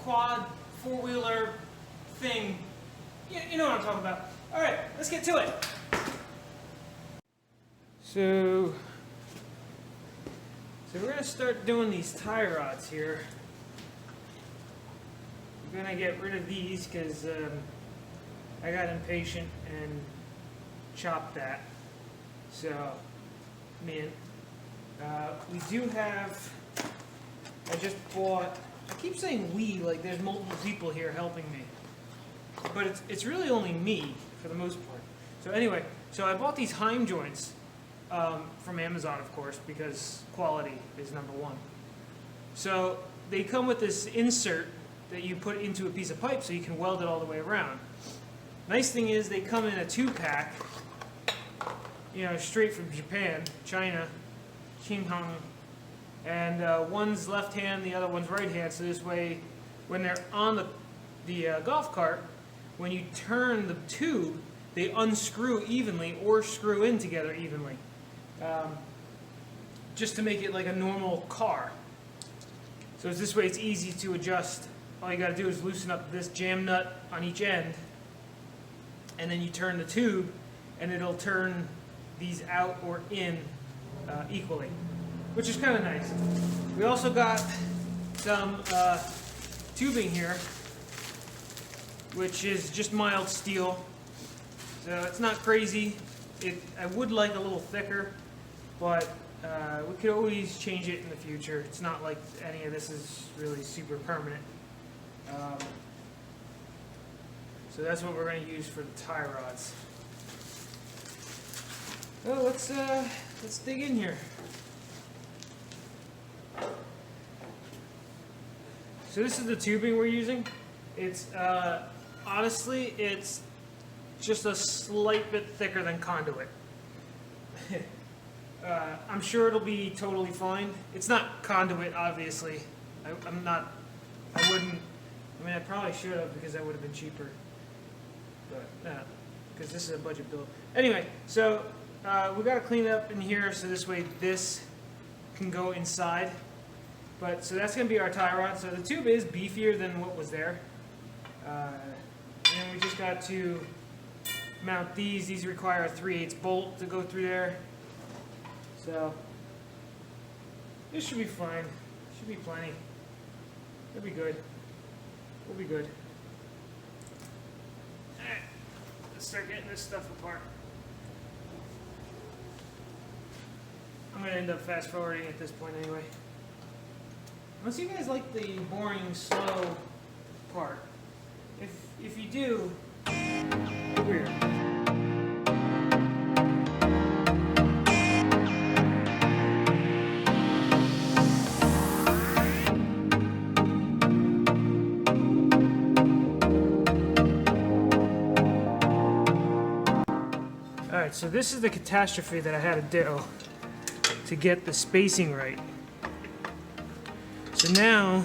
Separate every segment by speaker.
Speaker 1: quad, four-wheeler thing. You know what I'm talking about. All right, let's get to it. So we're going to start doing these tie rods here. We're going to get rid of these because I got impatient and chopped that. So, man, we do have, I just bought, I keep saying we, like there's multiple people here helping me. But it's really only me for the most part. So anyway, so I bought these Heim joints from Amazon, of course, because quality is number one. So they come with this insert that you put into a piece of pipe so you can weld it all the way around. Nice thing is they come in a 2-pack, you know, straight from Japan, China, Qinghang, and one's left hand, the other one's right hand. So this way, when they're on the golf cart, when you turn the tube, they unscrew evenly or screw in together evenly, just to make it like a normal car. So this way it's easy to adjust. All you got to do is loosen up this jam nut on each end, and then you turn the tube, and it'll turn these out or in equally, which is kind of nice. We also got some tubing here, which is just mild steel, so it's not crazy. I would like a little thicker, but we could always change it in the future. It's not like any of this is really super permanent. So that's what we're going to use for the tie rods. Well, let's dig in here. So this is the tubing we're using. It's honestly, it's just a slight bit thicker than conduit. I'm sure it'll be totally fine. It's not conduit, obviously. I probably should have, because that would have been cheaper. But, because this is a budget build. Anyway, so we got to clean it up in here so this way this can go inside. But, so that's going to be our tie rod. So the tube is beefier than what was there. And we just got to mount these. These require a 3/8 bolt to go through there. So this should be fine. Should be plenty. It'll be good. We'll be good. Alright, let's start getting this stuff apart. I'm going to end up fast forwarding at this point anyway. Unless you guys like the boring, slow part. If you do, weird. Alright, so this is the catastrophe that I had to do to get the spacing right. So now,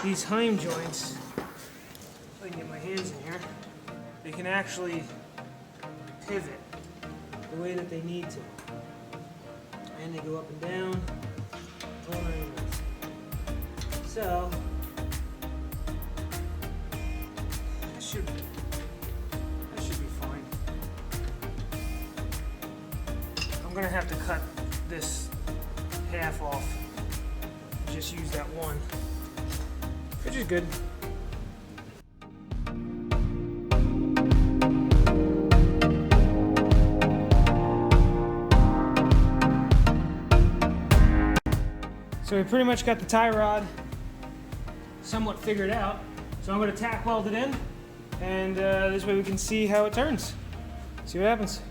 Speaker 1: these Heim joints, if I can get my hands in here, they can actually pivot the way that they need to. And they go up and down, all angles. So, that should be fine. I'm gonna have to cut this half off. Just use that one, which is good. So we pretty much got the tie rod somewhat figured out. So I'm going to tack weld it in, and this way we can see how it turns. See what happens.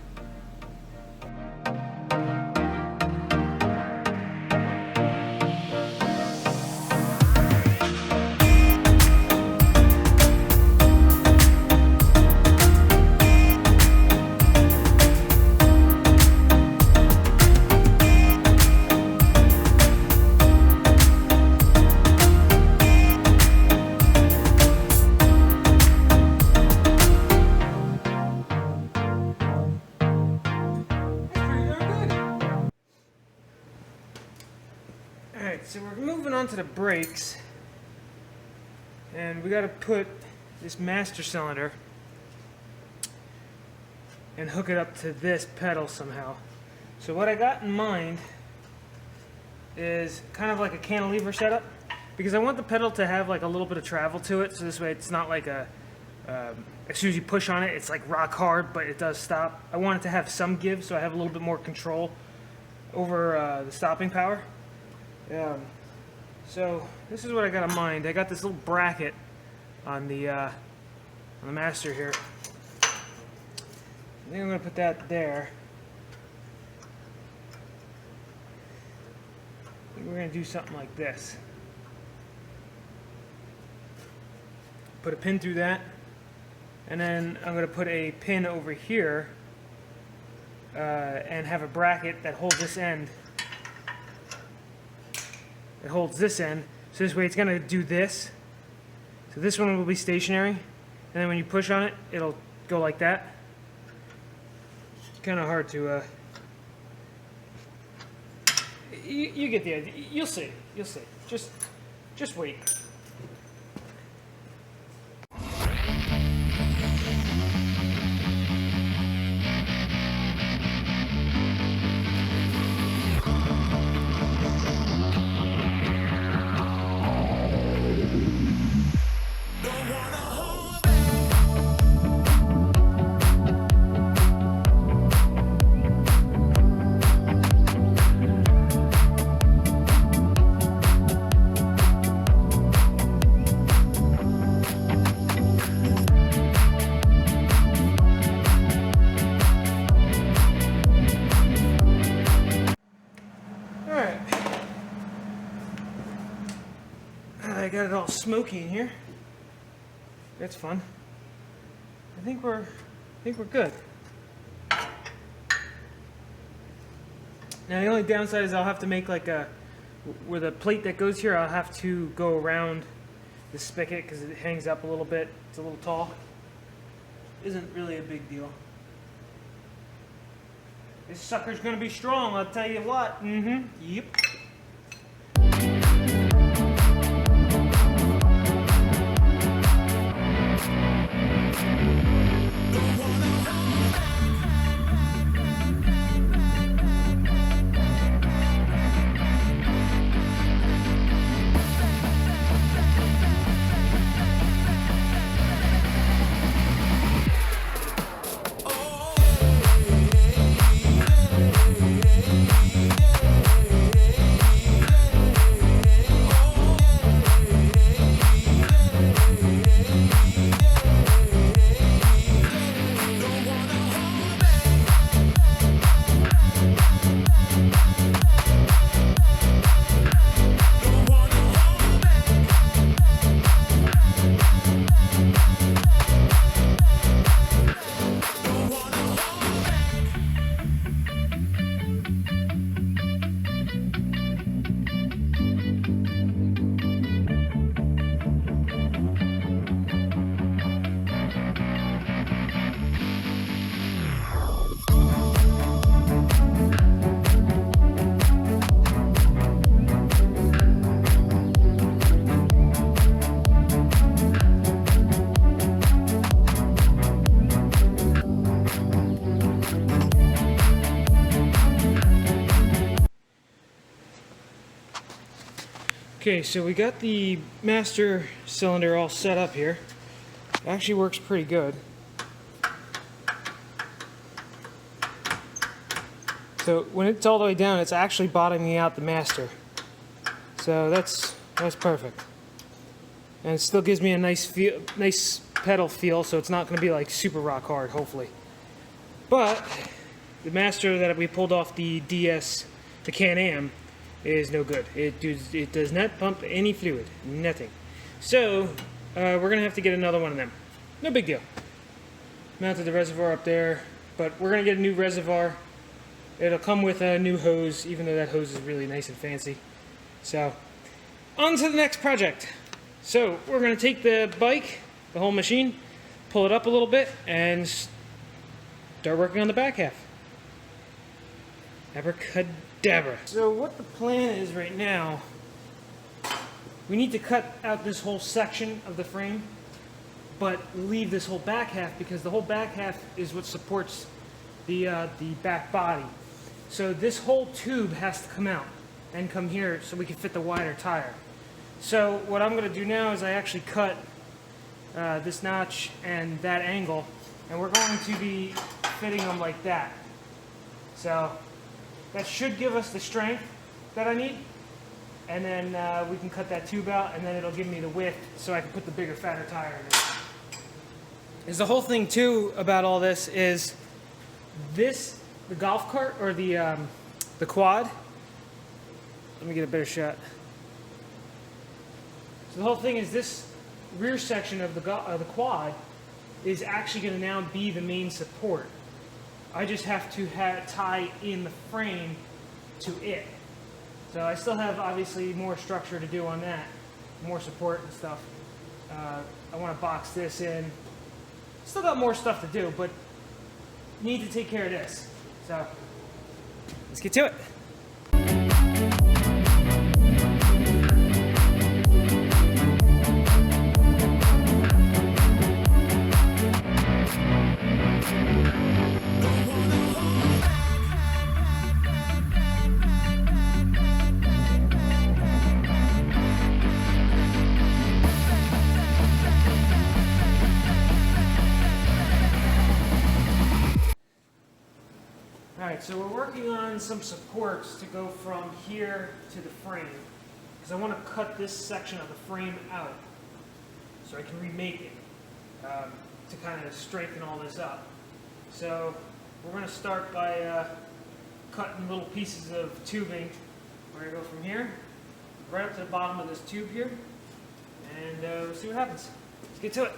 Speaker 1: So we're moving on to the brakes. and we got to put this master cylinder and hook it up to this pedal somehow. So what I got in mind is kind of like a cantilever setup, because I want the pedal to have like a little bit of travel to it, so this way it's not like a as soon as you push on it, it's like rock hard, but it does stop. I want it to have some give, so I have a little bit more control over the stopping power. So this is what I got in mind. I got this little bracket on the master here. I think I'm going to put that there. I think we're going to do something like this. Put a pin through that, and then I'm going to put a pin over here and have a bracket that holds this end. It holds this end, so this way it's going to do this. So this one will be stationary, and then when you push on it, it'll go like that. It's kind of hard to... You get the idea. You'll see. You'll see. Just wait. I got it all smoky in here. That's fun. I think we're good. Now the only downside is I'll have to make like a, where the plate that goes here, I'll have to go around the spigot because it hangs up a little bit. It's a little tall. Isn't really a big deal. This sucker's gonna be strong, I'll tell you what. Yep. Okay, so we got the master cylinder all set up here. It actually works pretty good. So when it's all the way down, it's actually bottoming out the master. So that's perfect. And it still gives me a nice pedal feel, so it's not going to be like super rock hard, hopefully. But the master that we pulled off the DS, the Can-Am, is no good. It does not pump any fluid, nothing. So we're gonna have to get another one of them. No big deal. Mounted the reservoir up there, but we're gonna get a new reservoir. It'll come with a new hose, even though that hose is really nice and fancy. So on to the next project. So we're gonna take the bike, the whole machine, pull it up a little bit, and start working on the back half. Abracadabra. So what the plan is right now, we need to cut out this whole section of the frame, but leave this whole back half, because the whole back half is what supports the back body. So this whole tube has to come out and come here so we can fit the wider tire. So what I'm going to do now is I actually cut this notch and that angle, and we're going to be fitting them like that. So that should give us the strength that I need, and then we can cut that tube out, and then it'll give me the width so I can put the bigger, fatter tire in there. Is the whole thing too about all this is this, the golf cart or the quad. Let me get a better shot. So the whole thing is this rear section of the quad is actually going to now be the main support. I just have to tie in the frame to it. So I still have obviously more structure to do on that, more support and stuff. I want to box this in. Still got more stuff to do, but need to take care of this. So let's get to it. Alright, so we're working on some supports to go from here to the frame, because I want to cut this section of the frame out so I can remake it to kind of strengthen all this up. So we're going to start by cutting little pieces of tubing. We're going to go from here right up to the bottom of this tube here, and we'll see what happens. Let's get to it.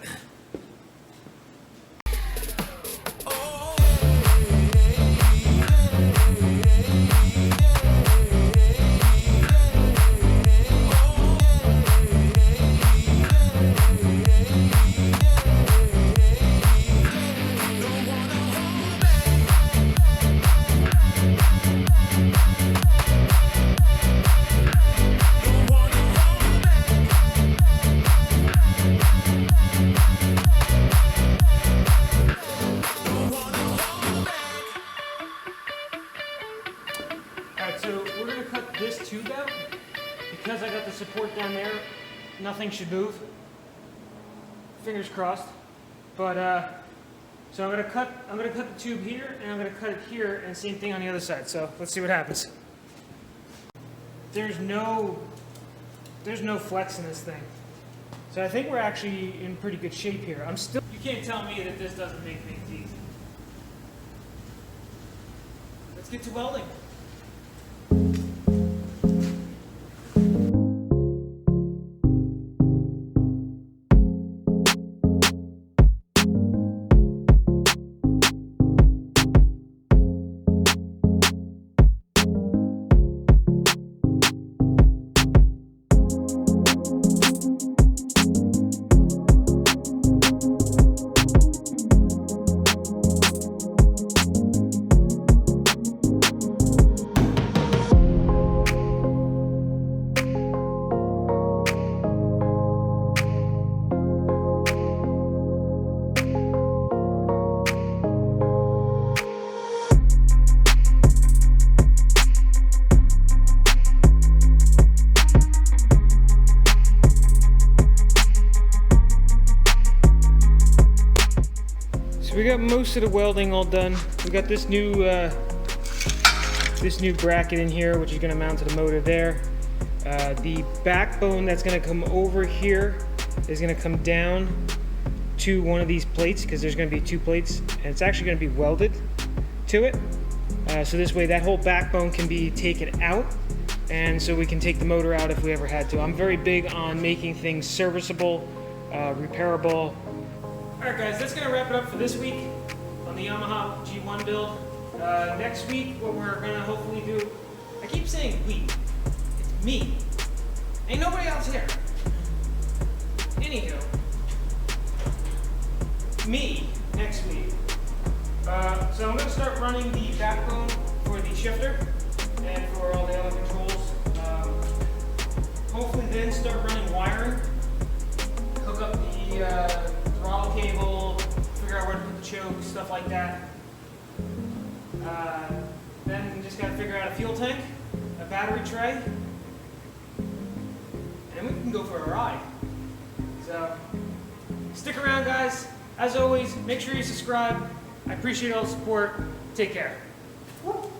Speaker 1: So we're going to cut this tube out. Because I got the support down there, nothing should move. Fingers crossed. But so I'm going to cut the tube here, and I'm going to cut it here, and same thing on the other side. So let's see what happens. There's no flex in this thing. So I think we're actually in pretty good shape here. You can't tell me that this doesn't make things easy. Let's get to welding. We got most of the welding all done. We got this new bracket in here, which is going to mount to the motor there. The backbone that's going to come over here is going to come down to one of these plates, because there's going to be 2 plates, and it's actually going to be welded to it. So this way that whole backbone can be taken out, and so we can take the motor out if we ever had to. I'm very big on making things serviceable, repairable. Alright guys, that's going to wrap it up for this week on the Yamaha G1 build. Next week, what we're going to hopefully do, I keep saying we, it's me. Ain't nobody else here. Anywho, me next week. So I'm going to start running the backbone for the shifter and for all the other controls. Hopefully then start running wiring, hook up the throttle cable, figure out where to put the choke, stuff like that. Then just gotta figure out a fuel tank, a battery tray, and we can go for a ride. So, stick around, guys. As always, make sure you subscribe. I appreciate all the support. Take care. Woo.